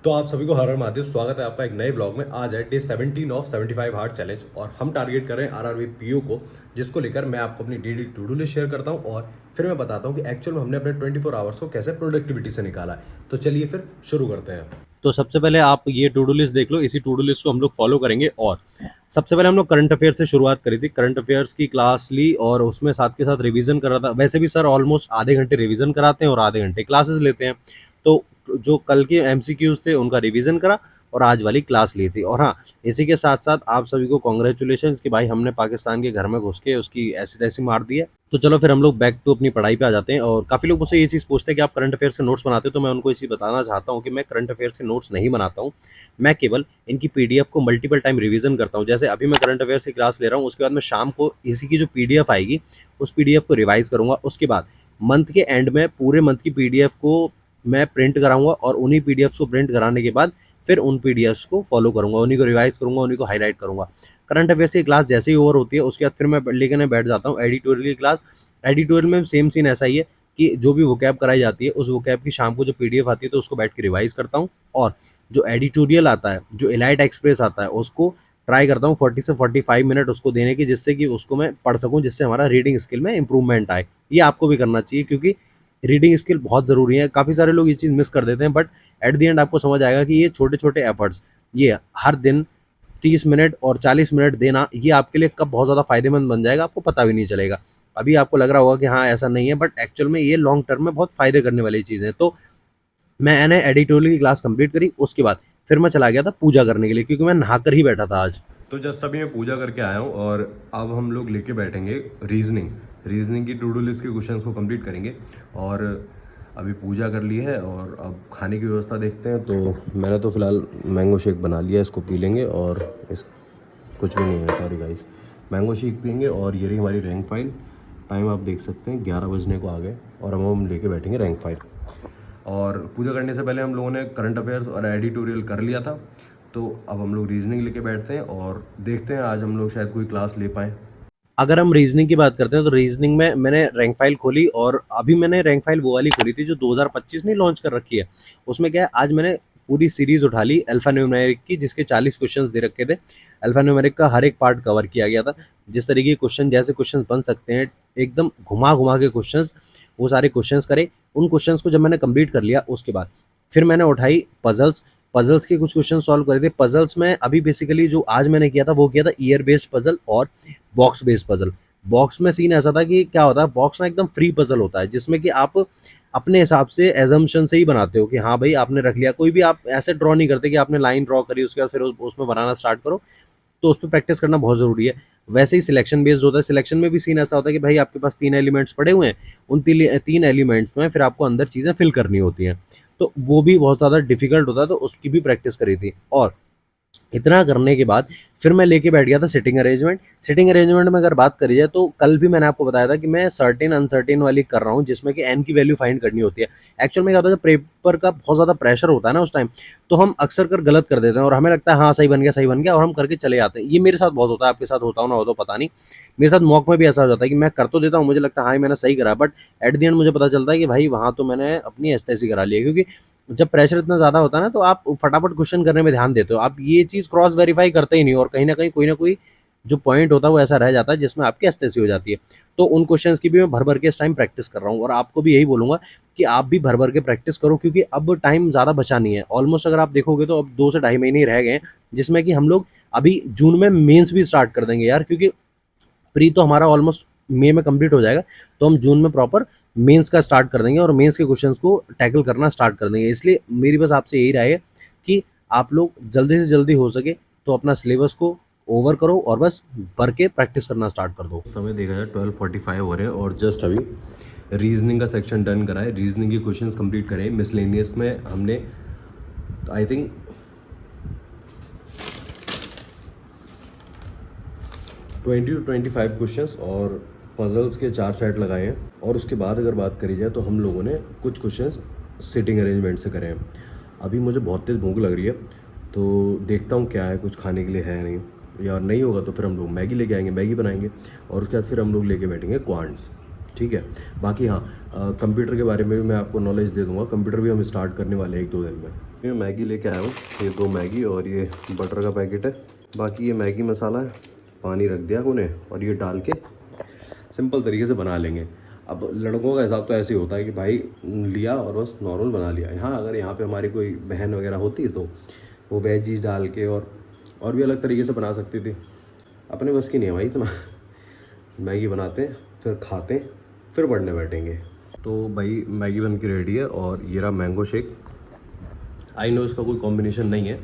तो आप सभी को हर हर महादेव, स्वागत है आपका एक नए ब्लॉग में। आज है डे 17 ऑफ 75 हार्ड चैलेंज और हम टारगेट कर रहे हैं आरआरबी पीओ को, जिसको लेकर मैं आपको अपनी daily to do list share करता हूं और फिर मैं बताता हूं कि एक्चुअल में हमने अपने 24 आवर्स को कैसे प्रोडक्टिविटी से निकाला है। तो चलिए फिर शुरू करते हैं। तो सबसे पहले आप ये टू डू लिस्ट देख लो, इसी टू डू लिस्ट को हम लोग फॉलो करेंगे। और सबसे पहले हम लोग करंट अफेयर से शुरुआत करी थी। करंट अफेयर्स की क्लास ली और उसमें साथ के साथ रिवीजन कर रहा था। वैसे भी सर ऑलमोस्ट आधे घंटे रिवीजन कराते हैं और आधे घंटे क्लासेस लेते हैं। तो जो कल के एमसीक्यूज थे उनका रिवीजन करा और आज वाली क्लास ली थी। और हाँ, इसी के साथ साथ आप सभी को कॉन्ग्रेचुलेशन कि भाई हमने पाकिस्तान के घर में घुस के उसकी ऐसी तैसी मार दी है। तो चलो फिर हम लोग बैक टू अपनी पढ़ाई पे आ जाते हैं। और काफ़ी लोग मुझसे ये चीज़ पूछते हैं कि आप करंट अफेयर्स के नोट्स बनाते हो, तो मैं उनको इसी बताना चाहता हूँ कि मैं करंट अफेयर्स के नोट्स नहीं बनाता हूँ। मैं केवल इनकी पीडीएफ को मल्टीपल टाइम रिवीजन करता हूँ। जैसे अभी मैं करंट अफेयर्स की क्लास ले रहा हूँ, उसके बाद मैं शाम को इसी की जो पीडीएफ आएगी उस पीडीएफ को रिवाइज करूँगा। उसके बाद मंथ के एंड में पूरे मंथ की पीडीएफ को मैं प्रिंट कराऊंगा और उन्हीं पीडीएफ्स को प्रिंट कराने के बाद फिर उन पीडीएफ्स को फॉलो करूंगा, उन्हीं को रिवाइज करूंगा, उन्हीं को हाईलाइट करूंगा। करंट अफेयर्स की क्लास जैसे ही ओवर होती है उसके बाद फिर मैं लेकर बैठ जाता हूँ एडिटोरियल की क्लास। एडिटोरियल में सेम सीन ऐसा ही है कि जो भी वोकैब कराई जाती है उस वोकैब की शाम को जो पीडीएफ आती है तो उसको बैठ के रिवाइज करता हूँ। और जो एडिटोरियल आता है, जो एलाइट एक्सप्रेस आता है, उसको ट्राई करता हूँ 40 से 45 मिनट उसको देने की, जिससे कि उसको मैं पढ़ सकूँ, जिससे हमारा रीडिंग स्किल में इंप्रूवमेंट आए। ये आपको भी करना चाहिए क्योंकि रीडिंग स्किल बहुत ज़रूरी है। काफ़ी सारे लोग ये चीज़ मिस कर देते हैं, बट एट द एंड आपको समझ आएगा कि ये छोटे छोटे एफर्ट्स, ये हर दिन 30 मिनट और 40 मिनट देना, ये आपके लिए कब बहुत ज़्यादा फायदेमंद बन जाएगा आपको पता भी नहीं चलेगा। अभी आपको लग रहा होगा कि हाँ ऐसा नहीं है, बट एक्चुअल में ये लॉन्ग टर्म में बहुत फ़ायदे करने वाली चीज़ है। तो मैंने एडिटोरियल की क्लास कंप्लीट करी, उसके बाद फिर मैं चला गया था पूजा करने के लिए, क्योंकि मैं नहाकर ही बैठा था आज। तो जस्ट अभी मैं पूजा करके आया हूँ और अब हम लोग लेके बैठेंगे रीजनिंग की टू डू लिस्ट के क्वेश्चंस को कंप्लीट करेंगे। और अभी पूजा कर ली है और अब खाने की व्यवस्था देखते हैं। तो मैंने तो फ़िलहाल मैंगो शेक बना लिया, इसको पी लेंगे। और इस कुछ भी नहीं है, सॉरी गाइस। मैंगो शेक पियेंगे और ये रही हमारी रैंक फाइल। टाइम आप देख सकते हैं 11 बजने को आ गए और अब हम लेके बैठेंगे रैंक फाइल। और पूजा करने से पहले हम लोगों ने करंट अफेयर्स और एडिटोरियल कर लिया था। तो अब हम लोग रीजनिंग लेके बैठते हैं और देखते हैं आज हम लोग शायद कोई क्लास ले पाएँ। अगर हम रीजनिंग की बात करते हैं तो रीजनिंग में मैंने रैंक फाइल खोली और अभी मैंने रैंक फाइल वो वाली खोली थी जो 2025 ने लॉन्च कर रखी है। उसमें क्या है, आज मैंने पूरी सीरीज उठा ली अल्फा न्यूमेरिक की, जिसके 40 क्वेश्चंस दे रखे थे। अल्फा न्यूमेरिक का हर एक पार्ट कवर किया गया था। जिस तरीके के क्वेश्चन, जैसे क्वेश्चन बन सकते हैं, एकदम घुमा घुमा के क्वेश्चंस, वो सारे क्वेश्चंस करे। उन क्वेश्चंस को जब मैंने कंप्लीट कर लिया उसके बाद फिर मैंने उठाई पजल्स के कुछ क्वेश्चन सॉल्व करे थे। पजल्स में अभी बेसिकली जो आज मैंने किया था वो किया था ईयर बेस्ड पजल और बॉक्स बेस्ड पजल। बॉक्स में सीन ऐसा था कि क्या होता है, बॉक्स ना एकदम फ्री पजल होता है, जिसमें कि आप अपने हिसाब से एजम्पशन से ही बनाते हो कि हाँ भाई आपने रख लिया। कोई भी आप ऐसे ड्रॉ नहीं करते कि आपने लाइन ड्रॉ करी उसके बाद फिर उसमें बनाना स्टार्ट करो। तो उस पर प्रैक्टिस करना बहुत ज़रूरी है। वैसे ही सिलेक्शन बेस्ड होता है। सिलेक्शन में भी सीन ऐसा होता है कि भाई आपके पास 3 एलिमेंट्स पड़े हुए हैं, उन 3 एलिमेंट्स में फिर आपको अंदर चीज़ें फिल करनी होती हैं। तो वो भी बहुत ज़्यादा डिफिकल्ट होता है, तो उसकी भी प्रैक्टिस करी थी। और इतना करने के बाद फिर मैं लेके बैठ गया था सिटिंग अरेंजमेंट। सिटिंग अरेंजमेंट में अगर बात करी जाए तो कल भी मैंने आपको बताया था कि मैं सर्टेन अनसर्टेन वाली कर रहा हूँ, जिसमें कि एन की वैल्यू फाइंड करनी होती है। एक्चुअल में क्या होता है, जब पेपर का बहुत ज़्यादा प्रेशर होता है ना उस टाइम, तो हम अक्सर कर गलत कर देते हैं और हमें लगता है हाँ सही बन गया और हम करके चले जाते हैं। ये मेरे साथ बहुत होता है, आपके साथ होता हो ना हो तो पता नहीं। मेरे साथ मॉक में भी ऐसा हो जाता है कि मैं कर तो देता हूँ, मुझे लगता है हाँ मैंने सही करा, बट एट द एंड मुझे पता चलता है कि भाई वहाँ तो मैंने अपनी एस्तेसी करा ली है। क्योंकि जब प्रेशर इतना ज़्यादा होता है ना, तो आप फटाफट क्वेश्चन करने में ध्यान देते हो, आप ये चीज़ क्रॉस वेरीफाई करते ही नहीं, और कहीं ना कहीं कोई ना कोई जो पॉइंट होता है वो ऐसा रह जाता है जिसमें आपकी एस्तेसी हो जाती है। तो उन क्वेश्चंस की भी मैं भर भर के इस टाइम प्रैक्टिस कर रहा हूँ और आपको भी यही बोलूँगा कि आप भी भर भर के प्रैक्टिस करो, क्योंकि अब टाइम ज़्यादा बचा नहीं है। ऑलमोस्ट अगर आप देखोगे तो अब 2 से ढाई महीने ही रह गए हैं, जिसमें कि हम लोग अभी जून में मेंस भी स्टार्ट कर देंगे यार। क्योंकि प्री तो हमारा ऑलमोस्ट मई में कंप्लीट हो जाएगा, तो हम जून में प्रॉपर मेंस का स्टार्ट कर देंगे और मेंस के क्वेश्चंस को टैकल करना स्टार्ट कर देंगे। इसलिए मेरी बस आपसे यही राय है कि आप लोग जल्दी से जल्दी हो सके तो अपना सिलेबस को ओवर करो और बस भर के प्रैक्टिस करना स्टार्ट कर दो। समय देखा जाए 12:45 हो रहे हैं और जस्ट अभी रीजनिंग का सेक्शन डन करा है, रीजनिंग के क्वेश्चंस कंप्लीट करे। मिसलेनियस में हमने आई थिंक 20 to 25 क्वेश्चंस और पजल्स के 4 सेट लगाए हैं। और उसके बाद अगर बात करी जाए तो हम लोगों ने कुछ क्वेश्चंस सिटिंग अरेंजमेंट से करे हैं। अभी मुझे बहुत तेज़ भूख लग रही है, तो देखता हूँ क्या है, कुछ खाने के लिए है नहीं, या नहीं होगा तो फिर हम लोग मैगी लेके आएंगे, मैगी बनाएंगे और उसके बाद फिर हम लोग लेके बैठेंगे क्वांट्स। ठीक है। बाकी हाँ, कंप्यूटर के बारे में भी मैं आपको नॉलेज दे दूँगा। कंप्यूटर भी हम स्टार्ट करने वाले हैं 1-2 दिन में। मैं मैगी लेके आया हूँ, ये 2 मैगी और ये बटर का पैकेट है। बाकी ये मैगी मसाला है, पानी रख दिया उन्हें और ये डाल के सिंपल तरीके से बना लेंगे। अब लड़कों का हिसाब तो ऐसे ही होता है कि भाई लिया और बस नॉर्मल बना लिया। यहाँ अगर यहाँ पे हमारी कोई बहन वगैरह होती तो वो वेजीज डाल के और भी अलग तरीके से बना सकती थी। अपने बस की नहीं है भाई इतना। मैगी बनाते हैं, फिर खाते हैं, फिर पढ़ने बैठेंगे। तो भाई मैगी बन के रेडी है और ये रहा मैंगो शेक। आई नो इसका कोई कॉम्बिनेशन नहीं है,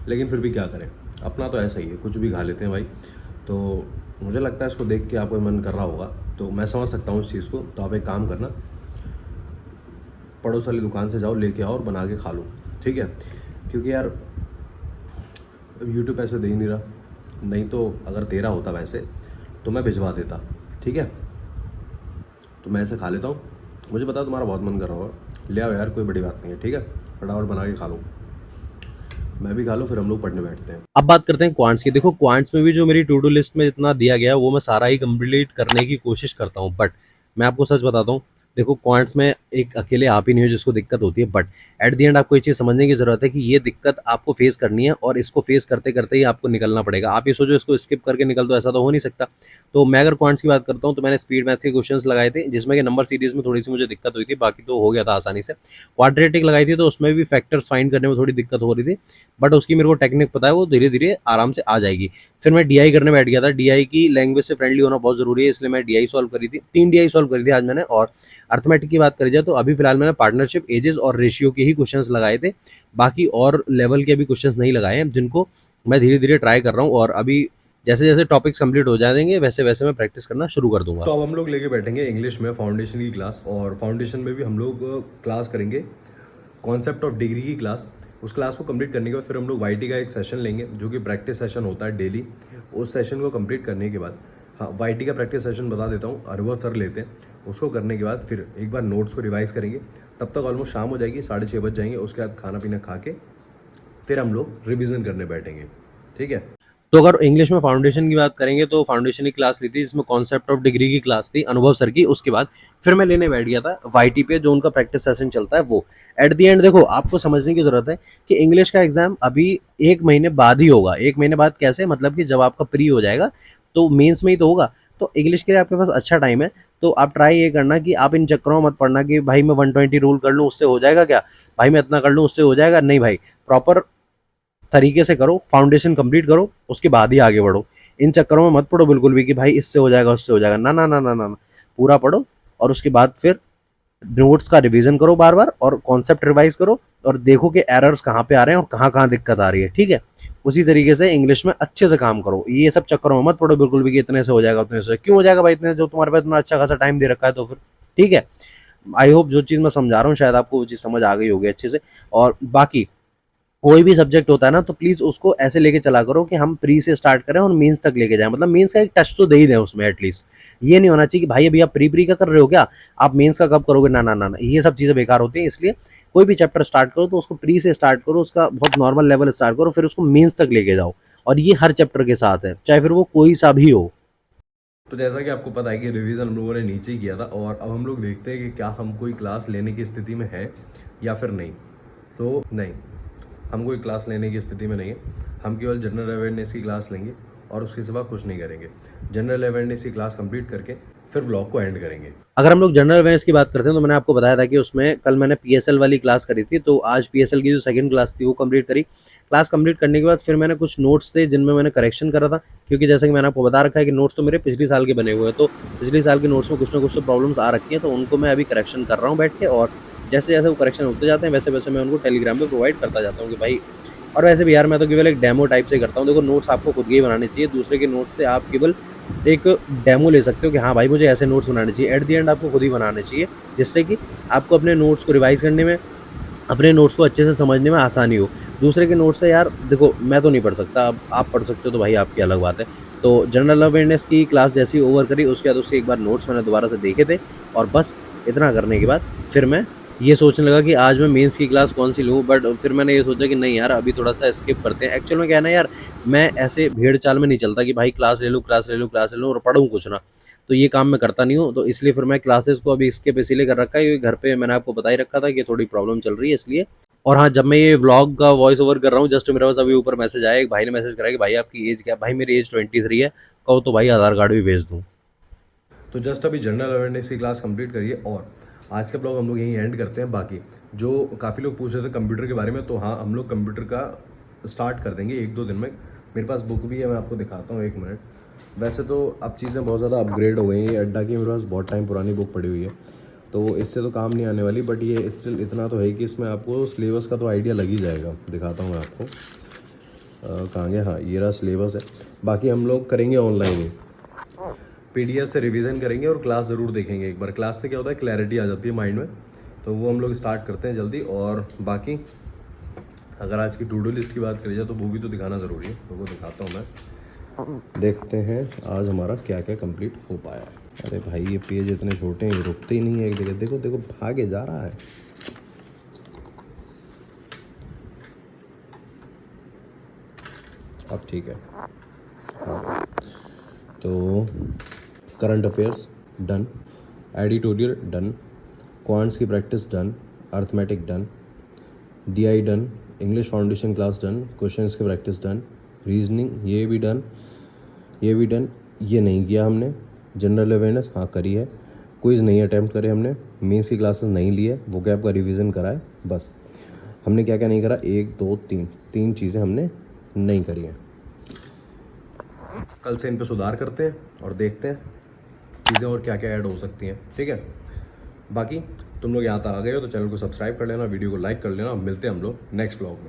लेकिन फिर भी क्या करें, अपना तो ऐसा ही है, कुछ भी खा लेते हैं भाई। तो मुझे लगता है इसको देख के आपको मन कर रहा होगा, तो मैं समझ सकता हूँ इस चीज़ को। तो आप एक काम करना, पड़ोस वाली दुकान से जाओ, लेके आओ और बना के खा लो, ठीक है? क्योंकि यार यूट्यूब पैसे दे ही नहीं रहा, नहीं तो अगर तेरा होता वैसे तो मैं भिजवा देता, ठीक है? तो मैं ऐसे खा लेता हूँ। मुझे पता तुम्हारा बहुत मन कर रहा होगा, ले आओ यार, कोई बड़ी बात नहीं है, ठीक है? फटाफट बना के खा लो, मैं भी खा लो, फिर हम लोग पढ़ने बैठते हैं। अब बात करते हैं क्वांट्स की। देखो क्वांट्स में भी जो मेरी टू डू लिस्ट में जितना दिया गया है वो मैं सारा ही कंप्लीट करने की कोशिश करता हूँ, बट मैं आपको सच बताता हूँ, देखो क्वांट्स में एक अकेले आप ही नहीं हो जिसको दिक्कत होती है, बट एट द एंड आपको ये चीज़ समझने की ज़रूरत है कि ये दिक्कत आपको फेस करनी है और इसको फेस करते करते ही आपको निकलना पड़ेगा। आप ये सोचो इसको स्किप करके निकल दो, ऐसा तो हो नहीं सकता। तो मैं अगर क्वांट्स की बात करता हूँ तो मैंने स्पीड मैथ के क्वेश्चंस लगाए थे, जिसमें कि नंबर सीरीज में थोड़ी सी मुझे दिक्कत हुई थी, बाकी तो हो गया था आसानी से। क्वाड्रेटिक लगाई थी तो उसमें भी फैक्टर्स फाइंड करने में थोड़ी दिक्कत हो रही थी, बट उसकी मेरे को टेक्निक पता है, वो धीरे धीरे आराम से आ जाएगी। फिर मैं डीआई करने बैठ गया था। डीआई की लैंग्वेज से फ्रेंडली होना बहुत जरूरी है, इसलिए मैं डीआई सॉल्व करी थी, 3 डीआई सॉल्व करी थी आज मैंने। और अर्थमेटिक की बात करी जाए तो अभी फिलहाल मैंने पार्टनरशिप, एजेस और रेशियो के ही क्वेश्चंस लगाए थे, बाकी और लेवल के अभी क्वेश्चंस नहीं लगाए हैं, जिनको मैं धीरे धीरे ट्राई कर रहा हूँ। और अभी जैसे जैसे टॉपिक्स कंप्लीट हो जाएंगे वैसे वैसे मैं प्रैक्टिस करना शुरू कर दूंगा। तो अब हम लोग लेके बैठेंगे इंग्लिश में फाउंडेशन की क्लास, और फाउंडेशन में भी हम लोग क्लास करेंगे कॉन्सेप्ट ऑफ डिग्री की क्लास। उस क्लास को कंप्लीट करने के बाद फिर हम लोग वाईटी का एक सेशन लेंगे, जो कि प्रैक्टिस सेशन होता है डेली। उस सेशन को कंप्लीट करने के बाद, हाँ वाईटी का प्रैक्टिस सेशन बता देता हूँ, अनुभव सर लेते हैं। उसको करने के बाद फिर एक बार नोट्स को रिवाइज करेंगे। तब तक ऑलमोस्ट शाम हो जाएगी, 6:30 बज जाएंगे। उसके बाद खाना पीना खा के फिर हम लोग रिविज़न करने बैठेंगे, ठीक है? तो अगर इंग्लिश में फाउंडेशन की बात करेंगे तो फाउंडेशन की क्लास ली थी, जिसमें कॉन्सेप्ट ऑफ डिग्री की क्लास थी अनुभव सर की। उसके बाद फिर मैं लेने बैठ गया था वाईटी पे, जो उनका प्रैक्टिस सेशन चलता है वो। एट द एंड देखो आपको समझने की जरूरत है कि इंग्लिश का एग्जाम अभी 1 महीने बाद ही होगा। 1 महीने बाद कैसे, मतलब कि जब आपका प्री हो जाएगा तो मेंस में ही तो होगा। तो इंग्लिश के लिए आपके पास अच्छा टाइम है। तो आप ट्राई ये करना कि आप इन चक्करों में मत पड़ना कि भाई मैं 120 रूल कर लूँ उससे हो जाएगा क्या, भाई मैं इतना कर लूँ उससे हो जाएगा। नहीं भाई, प्रॉपर तरीके से करो, फाउंडेशन कंप्लीट करो, उसके बाद ही आगे बढ़ो। इन चक्करों में मत पड़ो बिल्कुल भी कि भाई इससे हो जाएगा उससे हो जाएगा, ना ना ना ना ना ना। पूरा पढ़ो और उसके बाद फिर नोट्स का रिवीजन करो बार बार, और कॉन्सेप्ट रिवाइज करो, और देखो कि एरर्स कहाँ पे आ रहे हैं और कहाँ कहाँ दिक्कत आ रही है, ठीक है? उसी तरीके से इंग्लिश में अच्छे से काम करो। ये सब चक्करों में मत पड़ो बिल्कुल भी कि इतने से हो जाएगा उतने से। क्यों हो जाएगा भाई इतने, जो तुम्हारे पास इतना अच्छा खासा टाइम दे रखा है तो फिर, ठीक है? आई होप जो चीज़ मैं समझा रहा हूँ शायद आपको वो चीज़ समझ आ गई होगी अच्छे से। और बाकी कोई भी सब्जेक्ट होता है ना, तो प्लीज़ उसको ऐसे लेके चला करो कि हम प्री से स्टार्ट करें और मेंस तक लेके जाएं। मतलब मेंस का एक टच तो दे ही दें उसमें एटलीस्ट। ये नहीं होना चाहिए कि भाई अभी आप प्री का कर रहे हो क्या, आप मेंस का कब करोगे, ना ना ना ना, ये सब चीज़ें बेकार होती हैं। इसलिए कोई भी चैप्टर स्टार्ट करो तो उसको प्री से स्टार्ट करो, उसका बहुत नॉर्मल लेवल स्टार्ट करो, फिर उसको मेंस तक लेके जाओ। और ये हर चैप्टर के साथ है, चाहे फिर वो कोई सा भी हो। तो जैसा कि आपको पता है कि रिवीजन हम लोगों ने नीचे ही किया था, और अब हम लोग देखते हैं कि क्या हम कोई क्लास लेने की स्थिति में है या फिर नहीं। तो नहीं, हम कोई क्लास लेने की स्थिति में नहीं है। हम केवल जनरल अवेयरनेस की क्लास लेंगे और उसके सिवा कुछ नहीं करेंगे। जनरल अवेयरनेस की क्लास कंप्लीट करके फिर व्लॉग को एंड करेंगे। अगर हम लोग जनरल अवेयरनेस की बात करते हैं तो मैंने आपको बताया था कि उसमें कल मैंने पीएसएल वाली क्लास करी थी, तो आज पीएसएल की जो सेकंड क्लास थी वो कंप्लीट करी। क्लास कंप्लीट करने के बाद फिर मैंने कुछ नोट्स थे जिनमें मैंने करेक्शन करा था, क्योंकि जैसे कि मैंने आपको बता रखा है कि नोट्स तो मेरे पिछले साल के बने हुए हैं, तो पिछले साल के नोट्स में कुछ ना कुछ तो प्रॉब्लम्स आ रखी हैं, तो उनको मैं अभी करेक्शन कर रहा हूँ बैठ के। और जैसे जैसे वो करेक्शन होते जाते हैं वैसे वैसे मैं उनको टेलीग्राम पे प्रोवाइड करता जाता हूँ कि भाई। और वैसे भी यार मैं तो केवल एक डेमो टाइप से करता हूँ। देखो नोट्स आपको खुद के ही बनाने चाहिए, दूसरे के नोट्स से आप केवल एक डेमो ले सकते हो कि हाँ भाई मुझे ऐसे नोट्स बनाने चाहिए। एट द एंड आपको खुद ही बनाने चाहिए, जिससे कि आपको अपने नोट्स को रिवाइज करने में, अपने नोट्स को अच्छे से समझने में आसानी हो। दूसरे के नोट्स से यार देखो मैं तो नहीं पढ़ सकता, अब आप पढ़ सकते हो तो भाई आपकी अलग बात है। तो जनरल अवेयरनेस की क्लास जैसी ओवर करी, उसके बाद उसके एक बार नोट्स मैंने दोबारा से देखे थे, और बस इतना करने के बाद फिर मैं ये सोचने लगा कि आज मैं मेंस की क्लास कौन सी लूँ, बट फिर मैंने ये सोचा कि नहीं यार, अभी थोड़ा सा स्किप करते हैं। एक्चुअल में क्या है ना यार, मैं ऐसे भेड़ चाल में नहीं चलता कि भाई क्लास ले लूँ, क्लास ले लूँ, क्लास ले लूँ और पढ़ूँ कुछ ना। तो ये काम मैं करता नहीं हूँ, तो इसलिए फिर मैं क्लासेस को अभी स्किप इसीलिए कर रखा है क्योंकि घर पे मैंने आपको बता ही रखा था कि थोड़ी प्रॉब्लम चल रही है इसलिए। और हाँ, जब मैं ये व्लॉग का वॉइस ओवर कर रहा हूँ, जस्ट मेरे पास अभी ऊपर मैसेज आया, एक भाई ने मैसेज करा कि भाई आपकी एज क्या है? भाई मेरी एज 23 है, कहो तो भाई आधार कार्ड भी भेज दूँ। तो जस्ट अभी जनरल अवेयरनेस की क्लास कंप्लीट करिए और आज का ब्लॉग हम लोग यहीं एंड करते हैं। बाकी जो काफ़ी लोग पूछ रहे थे कंप्यूटर के बारे में, तो हाँ हम लोग कंप्यूटर का स्टार्ट कर देंगे 1-2 दिन में। मेरे पास बुक भी है, मैं आपको दिखाता हूँ 1 मिनट। वैसे तो अब चीज़ें बहुत ज़्यादा अपग्रेड हो गई हैं, ये अड्डा की मेरे पास बहुत टाइम पुरानी बुक पड़ी हुई है, तो इससे तो काम नहीं आने वाली, बट ये स्टिल इतना तो है कि इसमें आपको सिलेबस का तो आइडिया लग ही जाएगा। दिखाता हूँ मैं आपको कहाँ गया, हाँ ये रहा सिलेबस है। बाकी हम लोग करेंगे ऑनलाइन ही, पीडीएफ से रिवीजन करेंगे और क्लास ज़रूर देखेंगे एक बार। क्लास से क्या होता है, क्लैरिटी आ जाती है माइंड में, तो वो हम लोग स्टार्ट करते हैं जल्दी। और बाकी अगर आज की टू डू लिस्ट की बात करी जाए तो वो भी तो दिखाना ज़रूरी है, तो वो दिखाता हूँ मैं। देखते हैं आज हमारा क्या क्या कंप्लीट हो पाया। अरे भाई ये पेज इतने छोटे हैं, ये रुकते ही नहीं है एक जगह। देखो देखो भागे जा रहा है। अब ठीक है, हाँ। तो current affairs done, editorial done, quants की practice done, arithmetic done, DI done, English foundation class done, questions की प्रैक्टिस डन, रीजनिंग ये भी डन, ये भी डन। ये नहीं किया हमने, जनरल अवेयरनेस हाँ करी है, क्विज़ नहीं अटैम्प्ट करे हमने, मेंस की क्लासेस नहीं ली है, वोकैब का रिवीजन करा है बस। हमने क्या क्या नहीं करा, 1 2 3 चीज़ें हमने नहीं करी हैं। कल से इन पे सुधार करते हैं और देखते हैं चीज़ें और क्या क्या ऐड हो सकती हैं, ठीक है। बाकी तुम लोग यहाँ तक आ गए हो तो चैनल को सब्सक्राइब कर लेना, वीडियो को लाइक कर लेना। मिलते हैं हम लोग नेक्स्ट व्लॉग में।